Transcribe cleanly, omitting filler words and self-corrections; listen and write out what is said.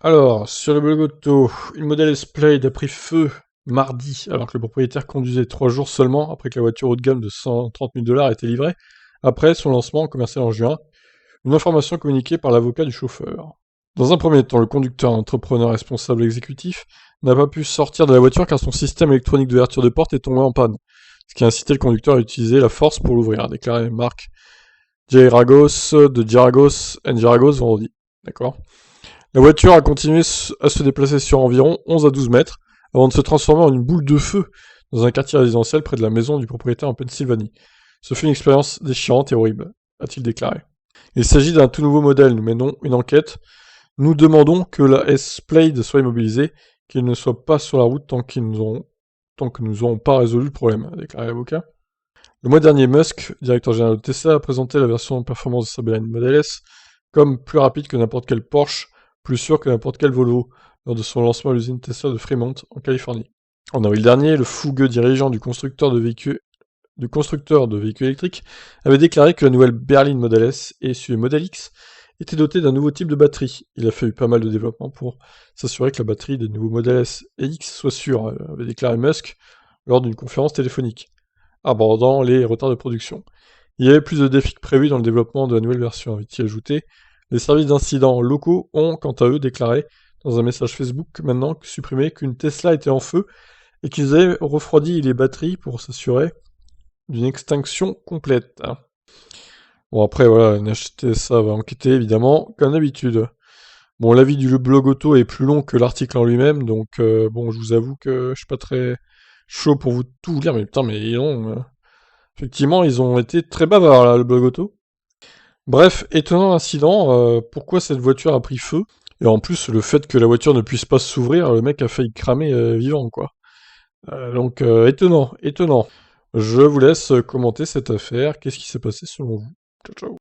Alors, sur le blog auto, une Model S Plaid a pris feu mardi, alors que le propriétaire conduisait 3 jours seulement après que la voiture haut de gamme de 130 000 $ ait été livrée, après son lancement commercial en juin, une information communiquée par l'avocat du chauffeur. Dans un premier temps, le conducteur, entrepreneur responsable exécutif, n'a pas pu sortir de la voiture car son système électronique d'ouverture de porte est tombé en panne, ce qui a incité le conducteur à utiliser la force pour l'ouvrir, a déclaré Marc Geragos de Geragos Geragos vendredi. D'accord. La voiture a continué à se déplacer sur environ 11 à 12 mètres avant de se transformer en une boule de feu dans un quartier résidentiel près de la maison du propriétaire en Pennsylvanie. Ce fut une expérience déchirante et horrible, a-t-il déclaré. Il s'agit d'un tout nouveau modèle, nous menons une enquête. Nous demandons que la S-Plaid soit immobilisée, qu'il ne soit pas sur la route tant que nous n'aurons pas résolu le problème, a déclaré l'avocat. Le mois dernier, Musk, directeur général de Tesla, a présenté la version de performance de sa berline Model S comme plus rapide que n'importe quel Porsche, plus sûr que n'importe quel Volvo, lors de son lancement à l'usine Tesla de Fremont, en Californie. En avril dernier, le fougueux dirigeant du constructeur de véhicules électriques avait déclaré que la nouvelle berline Model S et celui Model X étaient dotés d'un nouveau type de batterie. Il a fallu pas mal de développement pour s'assurer que la batterie des nouveaux Model S et X soit sûre, avait déclaré Musk lors d'une conférence téléphonique, abordant les retards de production. Il y avait plus de défis que prévu dans le développement de la nouvelle version, avait-il ajouté. Les services d'incidents locaux ont, quant à eux, déclaré dans un message Facebook maintenant supprimé qu'une Tesla était en feu et qu'ils avaient refroidi les batteries pour s'assurer d'une extinction complète. Bon, après, voilà, NHTSA va enquêter, évidemment, comme d'habitude. Bon, l'avis du blog auto est plus long que l'article en lui-même, donc bon, je vous avoue que je suis pas très chaud pour vous tout vous lire, mais putain, mais effectivement, ils ont été très bavards, là, le blog auto. Bref, étonnant incident, pourquoi cette voiture a pris feu? Et en plus, le fait que la voiture ne puisse pas s'ouvrir, le mec a failli cramer vivant, quoi. Donc, étonnant, étonnant. Je vous laisse commenter cette affaire. Qu'est-ce qui s'est passé selon vous? Ciao, ciao.